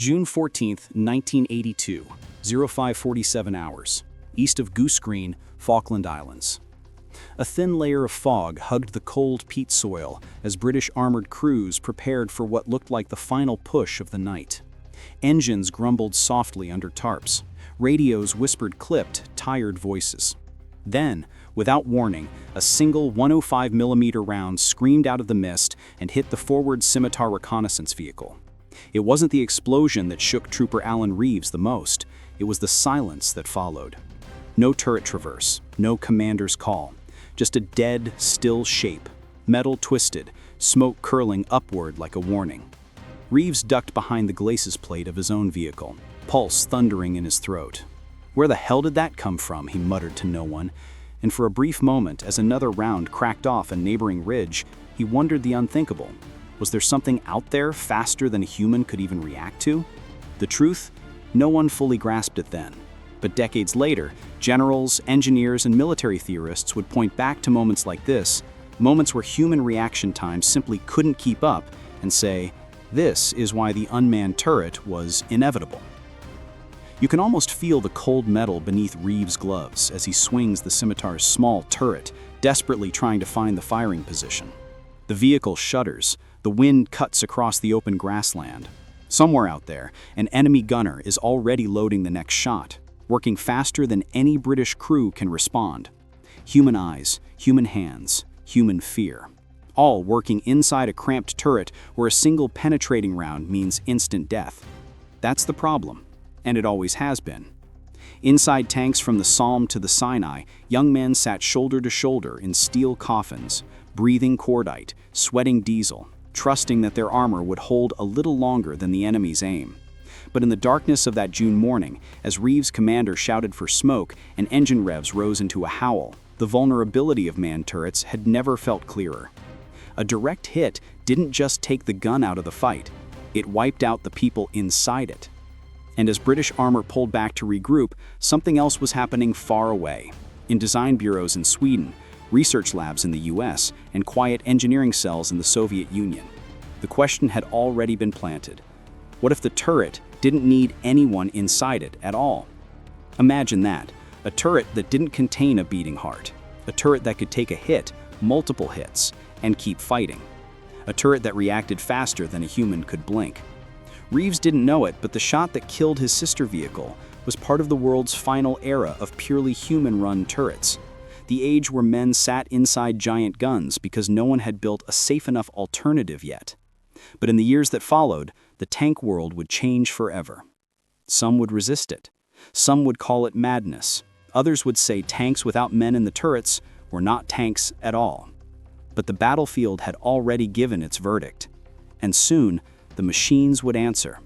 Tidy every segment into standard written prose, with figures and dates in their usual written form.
June 14, 1982, 0547 hours, east of Goose Green, Falkland Islands. A thin layer of fog hugged the cold peat soil as British armored crews prepared for what looked like the final push of the night. Engines grumbled softly under tarps. Radios whispered clipped, tired voices. Then, without warning, a single 105mm round screamed out of the mist and hit the forward Scimitar reconnaissance vehicle. It wasn't the explosion that shook Trooper Alan Reeves the most, it was the silence that followed. No turret traverse, no commander's call, just a dead, still shape, metal twisted, smoke curling upward like a warning. Reeves ducked behind the glacis plate of his own vehicle, pulse thundering in his throat. Where the hell did that come from, he muttered to no one, and for a brief moment, as another round cracked off a neighboring ridge, he wondered the unthinkable. Was there something out there faster than a human could even react to? The truth? No one fully grasped it then. But decades later, generals, engineers, and military theorists would point back to moments like this, moments where human reaction times simply couldn't keep up, and say, this is why the unmanned turret was inevitable. You can almost feel the cold metal beneath Reeves' gloves as he swings the Scimitar's small turret, desperately trying to find the firing position. The vehicle shudders, the wind cuts across the open grassland. Somewhere out there, an enemy gunner is already loading the next shot, working faster than any British crew can respond. Human eyes, human hands, human fear. All working inside a cramped turret where a single penetrating round means instant death. That's the problem, and it always has been. Inside tanks from the Somme to the Sinai, young men sat shoulder to shoulder in steel coffins, breathing cordite, sweating diesel, trusting that their armor would hold a little longer than the enemy's aim. But in the darkness of that June morning, as Reeves' commander shouted for smoke and engine revs rose into a howl, the vulnerability of manned turrets had never felt clearer. A direct hit didn't just take the gun out of the fight, it wiped out the people inside it. And as British armor pulled back to regroup, something else was happening far away. In design bureaus in Sweden, research labs in the US, and quiet engineering cells in the Soviet Union. The question had already been planted. What if the turret didn't need anyone inside it at all? Imagine that, a turret that didn't contain a beating heart, a turret that could take a hit, multiple hits, and keep fighting. A turret that reacted faster than a human could blink. Reeves didn't know it, but the shot that killed his sister vehicle was part of the world's final era of purely human-run turrets. The age where men sat inside giant guns because no one had built a safe enough alternative yet. But in the years that followed, the tank world would change forever. Some would resist it. Some would call it madness. Others would say tanks without men in the turrets were not tanks at all. But the battlefield had already given its verdict. And soon, the machines would answer.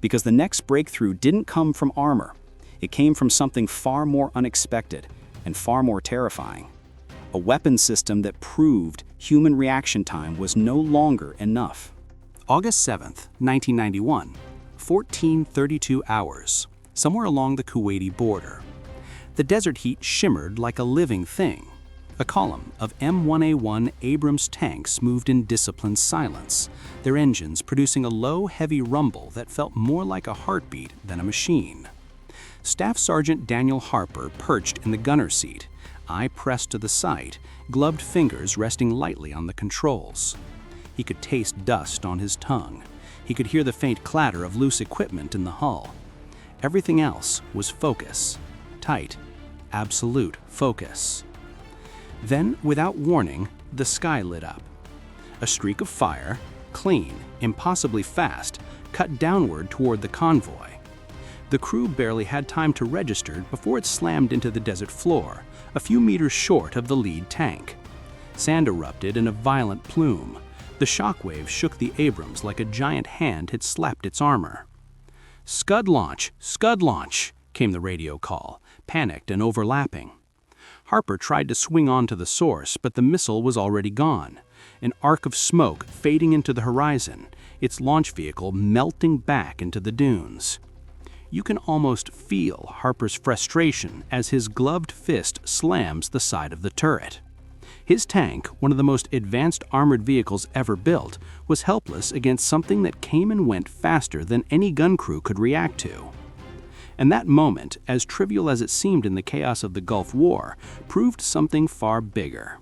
Because the next breakthrough didn't come from armor. It came from something far more unexpected and far more terrifying. A weapon system that proved human reaction time was no longer enough. August 7th, 1991, 14:32 hours, somewhere along the Kuwaiti border. The desert heat shimmered like a living thing. A column of M1A1 Abrams tanks moved in disciplined silence, their engines producing a low, heavy rumble that felt more like a heartbeat than a machine. Staff Sergeant Daniel Harper perched in the gunner's seat, eye pressed to the sight, gloved fingers resting lightly on the controls. He could taste dust on his tongue. He could hear the faint clatter of loose equipment in the hull. Everything else was focus. Tight, absolute focus. Then, without warning, the sky lit up. A streak of fire, clean, impossibly fast, cut downward toward the convoy. The crew barely had time to register before it slammed into the desert floor, a few meters short of the lead tank. Sand erupted in a violent plume. The shockwave shook the Abrams like a giant hand had slapped its armor. "Scud launch! Scud launch!" came the radio call, panicked and overlapping. Harper tried to swing on to the source, but the missile was already gone. An arc of smoke fading into the horizon, its launch vehicle melting back into the dunes. You can almost feel Harper's frustration as his gloved fist slams the side of the turret. His tank, one of the most advanced armored vehicles ever built, was helpless against something that came and went faster than any gun crew could react to. And that moment, as trivial as it seemed in the chaos of the Gulf War, proved something far bigger.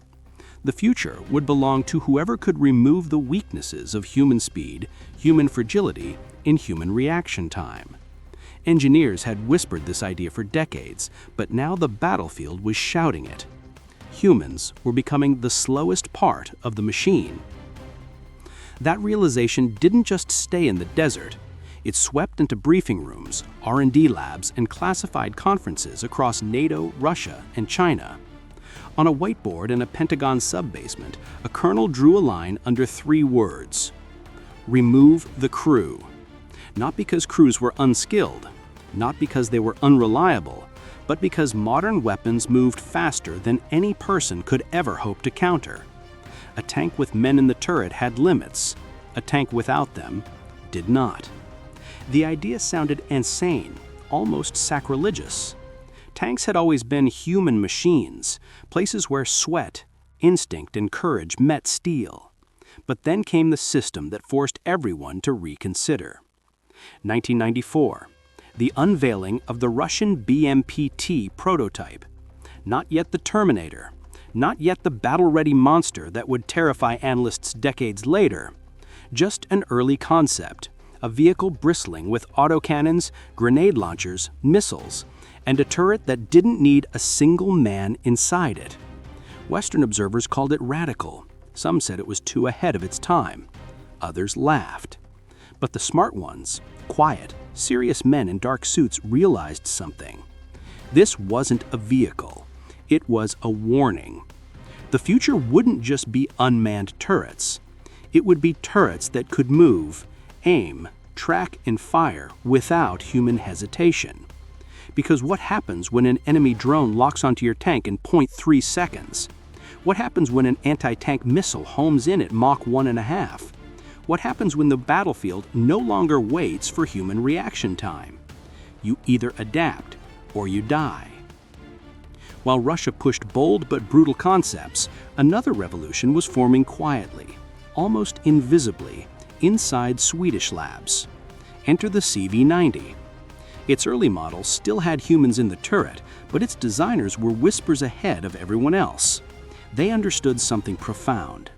The future would belong to whoever could remove the weaknesses of human speed, human fragility, and human reaction time. Engineers had whispered this idea for decades, but now the battlefield was shouting it. Humans were becoming the slowest part of the machine. That realization didn't just stay in the desert. It swept into briefing rooms, R&D labs, and classified conferences across NATO, Russia, and China. On a whiteboard in a Pentagon sub-basement, a colonel drew a line under 3 words: remove the crew. Not because crews were unskilled, not because they were unreliable, but because modern weapons moved faster than any person could ever hope to counter. A tank with men in the turret had limits. A tank without them did not. The idea sounded insane, almost sacrilegious. Tanks had always been human machines, places where sweat, instinct, and courage met steel. But then came the system that forced everyone to reconsider. 1994. The unveiling of the Russian BMP-T prototype. Not yet the Terminator, not yet the battle-ready monster that would terrify analysts decades later. Just an early concept, a vehicle bristling with autocannons, grenade launchers, missiles, and a turret that didn't need a single man inside it. Western observers called it radical. Some said it was too ahead of its time. Others laughed. But the smart ones, quiet, serious men in dark suits, realized something. This wasn't a vehicle. It was a warning. The future wouldn't just be unmanned turrets. It would be turrets that could move, aim, track, and fire without human hesitation. Because what happens when an enemy drone locks onto your tank in 0.3 seconds? What happens when an anti-tank missile homes in at Mach 1.5? What happens when the battlefield no longer waits for human reaction time? You either adapt or you die. While Russia pushed bold but brutal concepts, another revolution was forming quietly, almost invisibly, inside Swedish labs. Enter the CV-90. Its early models still had humans in the turret, but its designers were whispers ahead of everyone else. They understood something profound.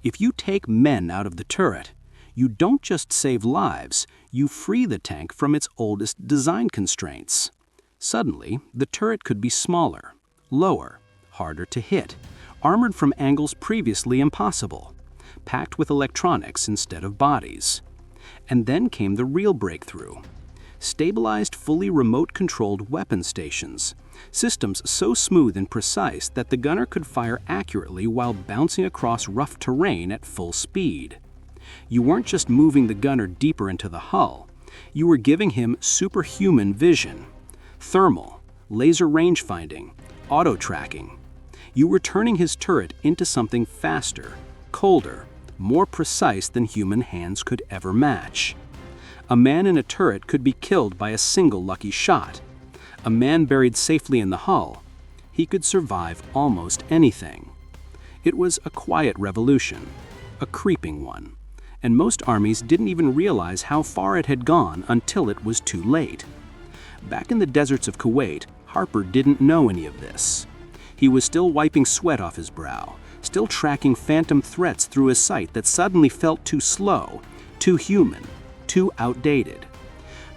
If you take men out of the turret, you don't just save lives, you free the tank from its oldest design constraints. Suddenly, the turret could be smaller, lower, harder to hit, armored from angles previously impossible, packed with electronics instead of bodies. And then came the real breakthrough. Stabilized, fully remote-controlled weapon stations, systems so smooth and precise that the gunner could fire accurately while bouncing across rough terrain at full speed. You weren't just moving the gunner deeper into the hull, you were giving him superhuman vision, thermal, laser range finding, auto-tracking. You were turning his turret into something faster, colder, more precise than human hands could ever match. A man in a turret could be killed by a single lucky shot. A man buried safely in the hull, he could survive almost anything. It was a quiet revolution, a creeping one, and most armies didn't even realize how far it had gone until it was too late. Back in the deserts of Kuwait, Harper didn't know any of this. He was still wiping sweat off his brow, still tracking phantom threats through a sight that suddenly felt too slow, too human, too outdated.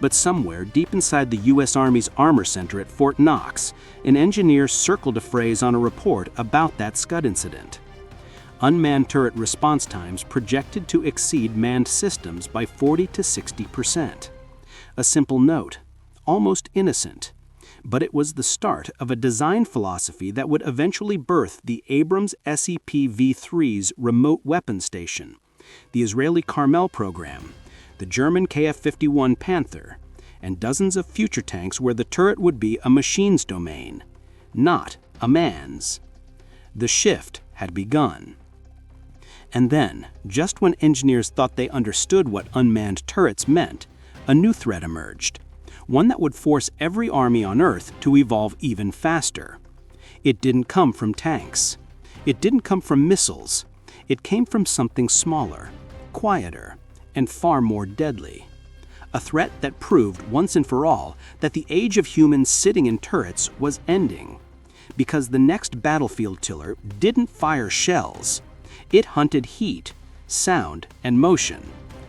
But somewhere deep inside the U.S. Army's Armor Center at Fort Knox, an engineer circled a phrase on a report about that Scud incident. Unmanned turret response times projected to exceed manned systems by 40 to 60%. A simple note, almost innocent, but it was the start of a design philosophy that would eventually birth the Abrams SEP-V3's remote weapon station, the Israeli Carmel program, the German Kf-51 Panther, and dozens of future tanks where the turret would be a machine's domain, not a man's. The shift had begun. And then, just when engineers thought they understood what unmanned turrets meant, a new threat emerged, one that would force every army on Earth to evolve even faster. It didn't come from tanks. It didn't come from missiles. It came from something smaller, quieter, and far more deadly. A threat that proved once and for all that the age of humans sitting in turrets was ending. Because the next battlefield tiller didn't fire shells. It hunted heat, sound, and motion.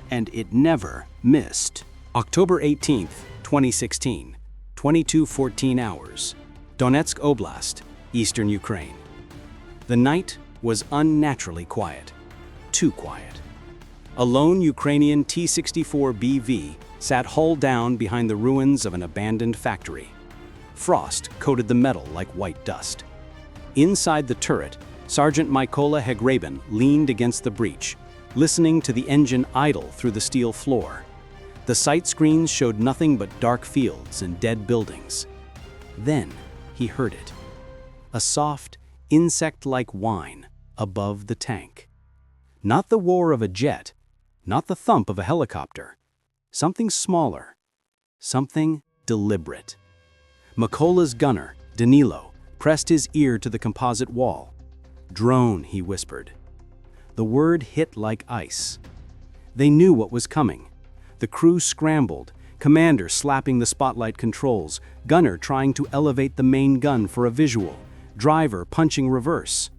And it never missed. October 18th, 2016, 22:14 hours. Donetsk Oblast, Eastern Ukraine. The night was unnaturally quiet. Too quiet. A lone Ukrainian T-64BV sat hull down behind the ruins of an abandoned factory. Frost coated the metal like white dust. Inside the turret, Sergeant Mykola Hegrabin leaned against the breech, listening to the engine idle through the steel floor. The sight screens showed nothing but dark fields and dead buildings. Then he heard it. A soft, insect-like whine above the tank. Not the roar of a jet, not the thump of a helicopter. Something smaller, something deliberate. Mykola's gunner, Danilo, pressed his ear to the composite wall. "Drone," he whispered. The word hit like ice. They knew what was coming. The crew scrambled, commander slapping the spotlight controls, gunner trying to elevate the main gun for a visual, driver punching reverse.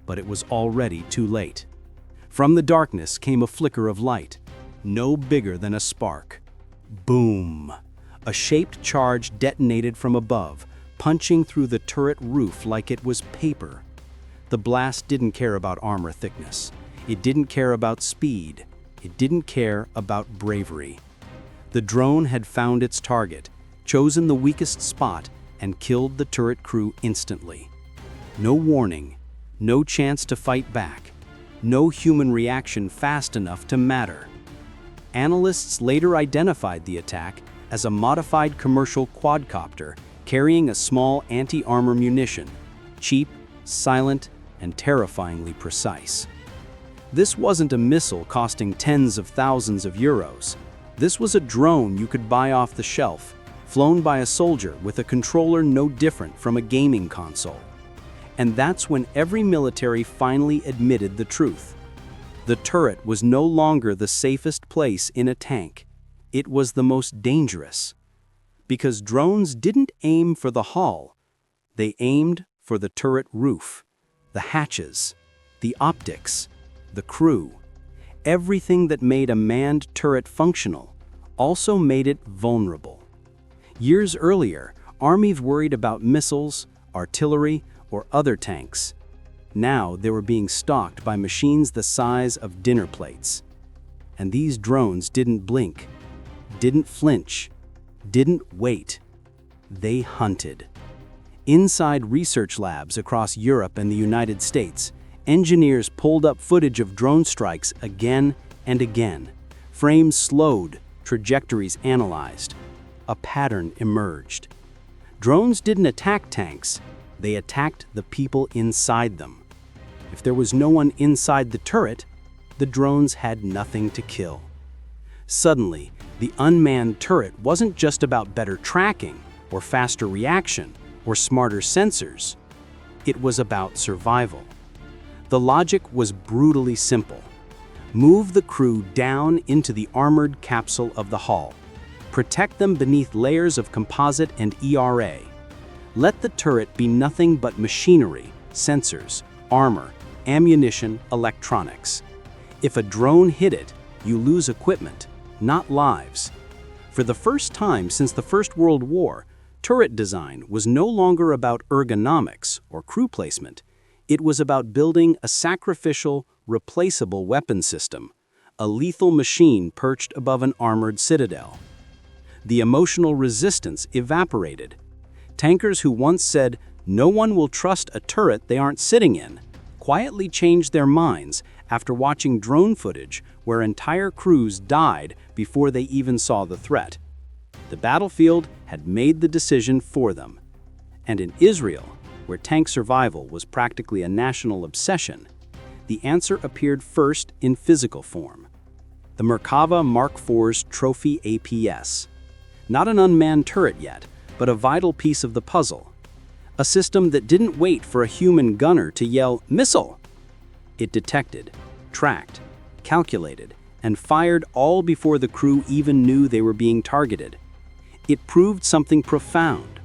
But it was already too late. From the darkness came a flicker of light, no bigger than a spark. Boom! A shaped charge detonated from above, punching through the turret roof like it was paper. The blast didn't care about armor thickness. It didn't care about speed. It didn't care about bravery. The drone had found its target, chosen the weakest spot, and killed the turret crew instantly. No warning, no chance to fight back, no human reaction fast enough to matter. Analysts later identified the attack as a modified commercial quadcopter carrying a small anti-armor munition, cheap, silent, and terrifyingly precise. This wasn't a missile costing tens of thousands of euros. This was a drone you could buy off the shelf, flown by a soldier with a controller no different from a gaming console. And that's when every military finally admitted the truth. The turret was no longer the safest place in a tank. It was the most dangerous. Because drones didn't aim for the hull. They aimed for the turret roof, the hatches, the optics, the crew. Everything that made a manned turret functional also made it vulnerable. Years earlier, armies worried about missiles, artillery, or other tanks. Now they were being stalked by machines the size of dinner plates. And these drones didn't blink, didn't flinch, didn't wait. They hunted. Inside research labs across Europe and the United States, engineers pulled up footage of drone strikes again and again. Frames slowed, trajectories analyzed. A pattern emerged. Drones didn't attack tanks, they attacked the people inside them. If there was no one inside the turret, the drones had nothing to kill. Suddenly, the unmanned turret wasn't just about better tracking, or faster reaction, or smarter sensors. It was about survival. The logic was brutally simple. Move the crew down into the armored capsule of the hull. Protect them beneath layers of composite and ERA. Let the turret be nothing but machinery, sensors, armor, ammunition, electronics. If a drone hit it, you lose equipment, not lives. For the first time since the First World War, turret design was no longer about ergonomics or crew placement. It was about building a sacrificial, replaceable weapon system, a lethal machine perched above an armored citadel. The emotional resistance evaporated. Tankers who once said, "No one will trust a turret they aren't sitting in," quietly changed their minds after watching drone footage where entire crews died before they even saw the threat. The battlefield had made the decision for them. And in Israel, where tank survival was practically a national obsession, the answer appeared first in physical form. The Merkava Mark IV's Trophy APS. Not an unmanned turret yet, but a vital piece of the puzzle. A system that didn't wait for a human gunner to yell, "Missile!" It detected, tracked, calculated, and fired all before the crew even knew they were being targeted. It proved something profound.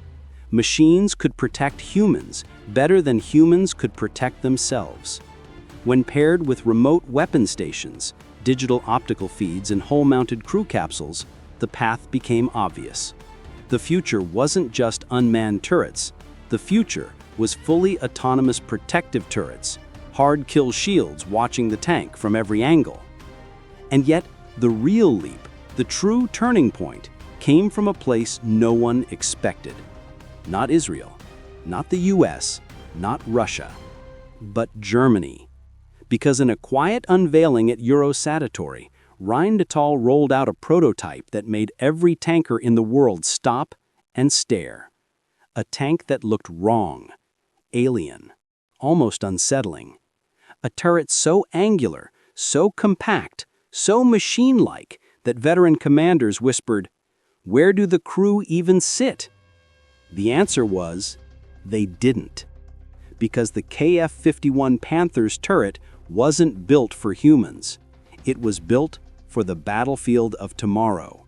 Machines could protect humans better than humans could protect themselves. When paired with remote weapon stations, digital optical feeds, and hull-mounted crew capsules, the path became obvious. The future wasn't just unmanned turrets. The future was fully autonomous protective turrets, hard kill shields watching the tank from every angle. And yet, the real leap, the true turning point, came from a place no one expected. Not Israel, not the US, not Russia, but Germany. Because in a quiet unveiling at Eurosatory, Rheinmetall rolled out a prototype that made every tanker in the world stop and stare. A tank that looked wrong, alien, almost unsettling. A turret so angular, so compact, so machine-like that veteran commanders whispered, "Where do the crew even sit?" The answer was, they didn't. Because the KF-51 Panther's turret wasn't built for humans. It was built for the battlefield of tomorrow.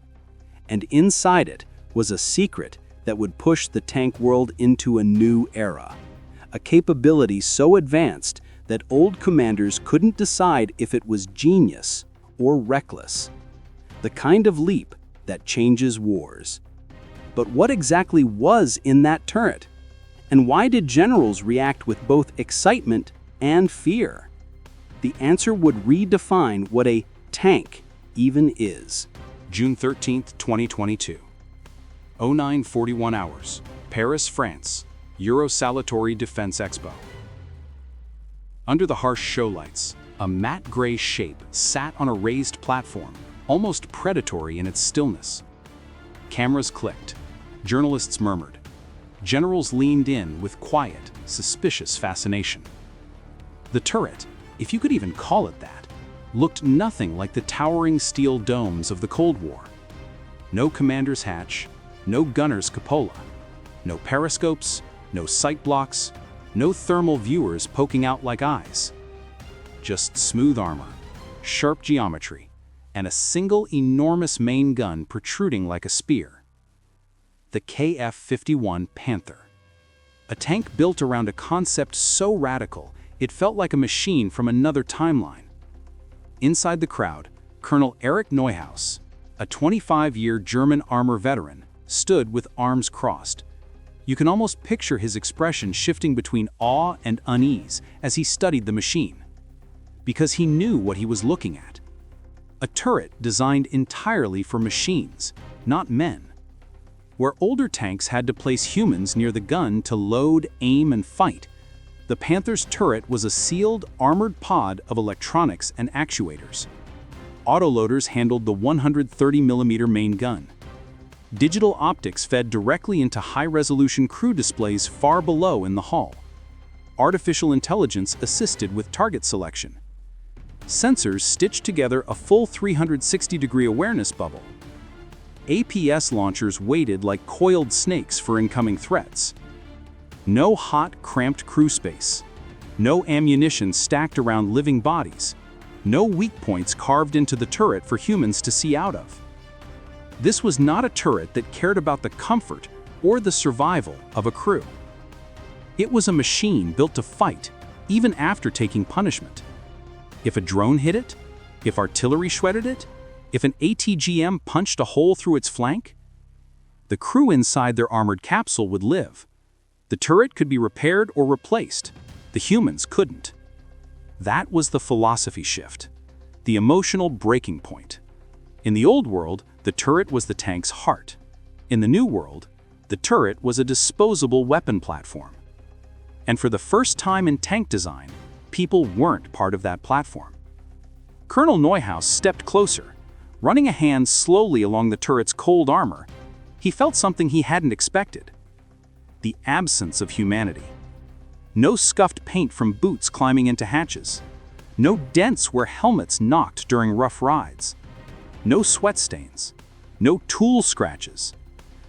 And inside it was a secret that would push the tank world into a new era. A capability so advanced that old commanders couldn't decide if it was genius or reckless. The kind of leap that changes wars. But what exactly was in that turret? And why did generals react with both excitement and fear? The answer would redefine what a tank even is. June 13, 2022. 09:41 hours. Paris, France. Eurosatory Defense Expo. Under the harsh show lights, a matte gray shape sat on a raised platform, almost predatory in its stillness. Cameras clicked. Journalists murmured. Generals leaned in with quiet, suspicious fascination. The turret, if you could even call it that, looked nothing like the towering steel domes of the Cold War. No commander's hatch, no gunner's cupola, no periscopes, no sight blocks, no thermal viewers poking out like eyes. Just smooth armor, sharp geometry, and a single enormous main gun protruding like a spear. The KF-51 Panther. A tank built around a concept so radical, it felt like a machine from another timeline. Inside the crowd, Colonel Erich Neuhaus, a 25-year German armor veteran, stood with arms crossed. You can almost picture his expression shifting between awe and unease as he studied the machine. Because he knew what he was looking at. A turret designed entirely for machines, not men. Where older tanks had to place humans near the gun to load, aim, and fight, the Panther's turret was a sealed, armored pod of electronics and actuators. Autoloaders handled the 130mm main gun. Digital optics fed directly into high-resolution crew displays far below in the hull. Artificial intelligence assisted with target selection. Sensors stitched together a full 360-degree awareness bubble. APS launchers waited like coiled snakes for incoming threats. No hot, cramped crew space. No ammunition stacked around living bodies. No weak points carved into the turret for humans to see out of. This was not a turret that cared about the comfort or the survival of a crew. It was a machine built to fight, even after taking punishment. If a drone hit it, if artillery shredded it, if an ATGM punched a hole through its flank, the crew inside their armored capsule would live. The turret could be repaired or replaced. The humans couldn't. That was the philosophy shift, the emotional breaking point. In the old world, the turret was the tank's heart. In the new world, the turret was a disposable weapon platform. And for the first time in tank design, people weren't part of that platform. Colonel Neuhaus stepped closer. Running a hand slowly along the turret's cold armor, he felt something he hadn't expected. The absence of humanity. No scuffed paint from boots climbing into hatches. No dents where helmets knocked during rough rides. No sweat stains. No tool scratches.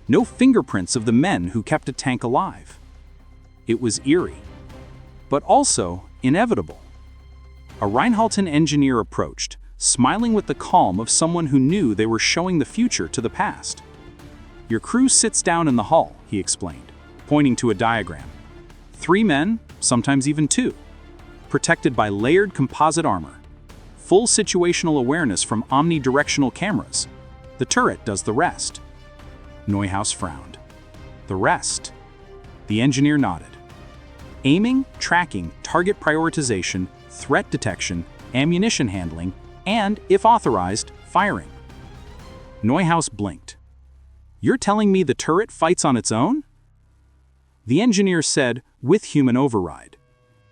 No fingerprints of the men who kept a tank alive. It was eerie, but also inevitable. A Reinhalton engineer approached, smiling with the calm of someone who knew they were showing the future to the past. "Your crew sits down in the hull," he explained, pointing to a diagram. 3 men, sometimes even 2, protected by layered composite armor. Full situational awareness from omnidirectional cameras. The turret does the rest. Neuhaus frowned. The rest? The engineer nodded. Aiming, tracking, target prioritization, threat detection, ammunition handling, and, if authorized, firing. Neuhaus blinked. "You're telling me the turret fights on its own?" The engineer said, "With human override."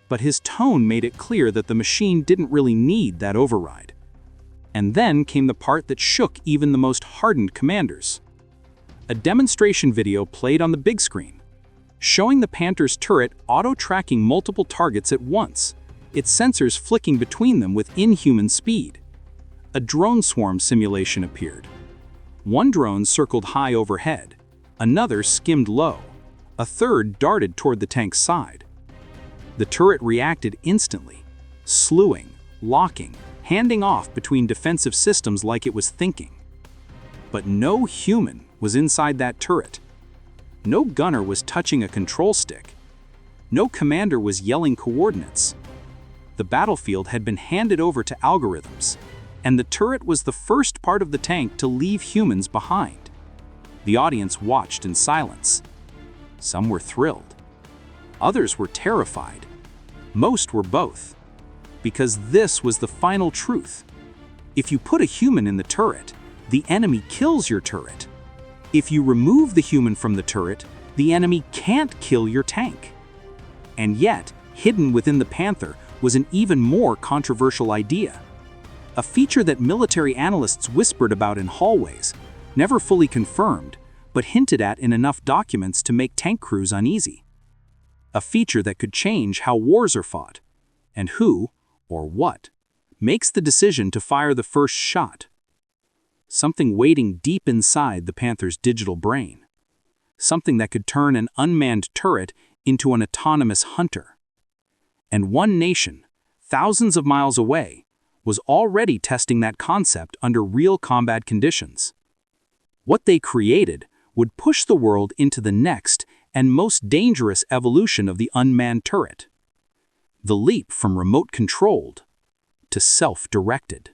But his tone made it clear that the machine didn't really need that override. And then came the part that shook even the most hardened commanders. A demonstration video played on the big screen, showing the Panther's turret auto-tracking multiple targets at once, its sensors flicking between them with inhuman speed. A drone swarm simulation appeared. One drone circled high overhead, another skimmed low, a third darted toward the tank's side. The turret reacted instantly, slewing, locking, handing off between defensive systems like it was thinking. But no human was inside that turret. No gunner was touching a control stick. No commander was yelling coordinates. The battlefield had been handed over to algorithms, and the turret was the first part of the tank to leave humans behind. The audience watched in silence. Some were thrilled. Others were terrified. Most were both. Because this was the final truth. If you put a human in the turret, the enemy kills your turret. If you remove the human from the turret, the enemy can't kill your tank. And yet, hidden within the Panther was an even more controversial idea. A feature that military analysts whispered about in hallways, never fully confirmed, but hinted at in enough documents to make tank crews uneasy. A feature that could change how wars are fought, and who, or what, makes the decision to fire the first shot. Something waiting deep inside the Panther's digital brain. Something that could turn an unmanned turret into an autonomous hunter. And one nation, thousands of miles away, was already testing that concept under real combat conditions. What they created would push the world into the next and most dangerous evolution of the unmanned turret. The leap from remote-controlled to self-directed.